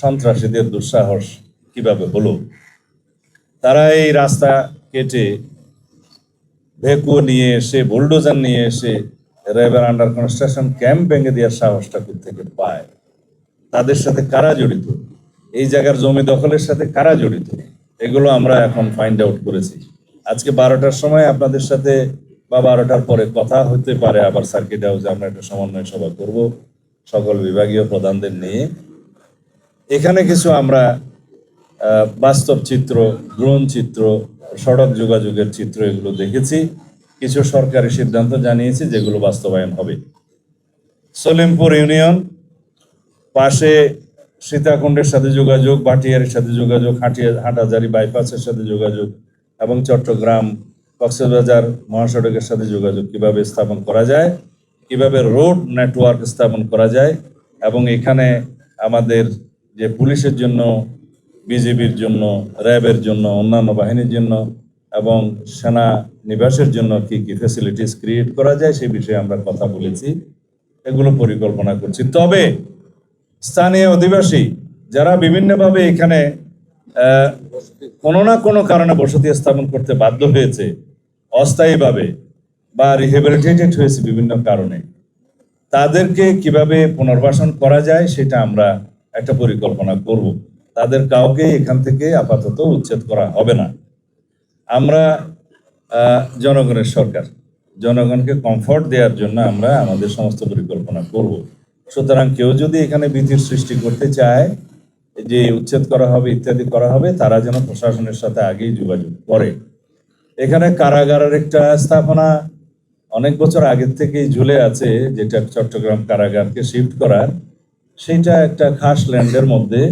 সন্ত্রাসীদের দুঃসাহস কিভাবে হলো। তারা এই রাস্তা কেটে ভেকুয়া নিয়ে এসে বুলডোজার নিয়ে এসে র্যাবের আন্ডার কনস্ট্রাকশন ক্যাম্প ভেঙে দেওয়ার সাহসটা থেকে পায়। তাদের সাথে কারা জড়িত, এই জায়গার জমি দখলের সাথে কারা জড়িত, এগুলো আমরা এখন ফাইন্ড আউট করেছি। আজকে 12টার সময় আপনাদের সাথে বা 12টার পরে কথা হতে পারে আবার সার্কিট হাউসে আমরা একটা সমন্বয় সভা করব সকল বিভাগীয় প্রধানদের নিয়ে। এখানে কিছু আমরা বাস্তব চিত্র, ড্রোন চিত্র, সড়ক যোগাযোগের চিত্র এগুলো দেখেছি, কিছু সরকারি সিদ্ধান্ত জানিয়েছি যেগুলো বাস্তবায়ন হবে। সলিমপুর ইউনিয়ন পাশে সীতাকুণ্ডের সাথে যোগাযোগ, ভাটিয়ারির সাথে যোগাযোগ, হাটহাজারী বাইপাসের সাথে যোগাযোগ এবং চট্টগ্রাম কক্সবাজার মহাসড়কের সাথে যোগাযোগ কিভাবে স্থাপন করা যায়, কিভাবে রোড নেটওয়ার্ক স্থাপন করা যায়, এবং এখানে আমাদের যে পুলিশের জন্য, বিজিবির জন্য, র্যাবের জন্য, অন্যান্য বাহিনীর জন্য এবং সেনা নিবাসের জন্য কি কি ফ্যাসিলিটিস ক্রিয়েট করা যায় সেই বিষয়ে আমরা কথা বলেছি, এগুলো পরিকল্পনা করছি। তবে স্থানীয় অধিবাসী যারা বিভিন্নভাবে এখানে কোনো না কোনো কারণে বসতি স্থাপন করতে বাধ্য হয়েছে অস্থায়ীভাবে বা রিহেবিলিটেটেড হয়েছে বিভিন্ন কারণে, তাদেরকে কিভাবে পুনর্বাসন করা যায় সেটা আমরা একটা পরিকল্পনা করব। তাদের কাউকে এখান থেকে আপাতত উচ্ছেদ করা হবে না। আমরা জনগণের সরকার, জনগণকে কমফর্ট দেওয়ার জন্য আমরা আমাদের সমস্ত পরিকল্পনা করব। সুতরাং কেউ যদি এখানে ভীতির সৃষ্টি করতে চায় যে উচ্ছেদ করা হবে ইত্যাদি করা হবে, তারা যেন প্রশাসনের সাথে আগেই যোগাযোগ করে। এখানে কারাগারের একটা স্থাপনা অনেক বছর আগের থেকেই ঝুলে আছে, যেটা চট্টগ্রাম কারাগারকে শিফট করার, সেইটা একটা খাস ল্যান্ডের মধ্যে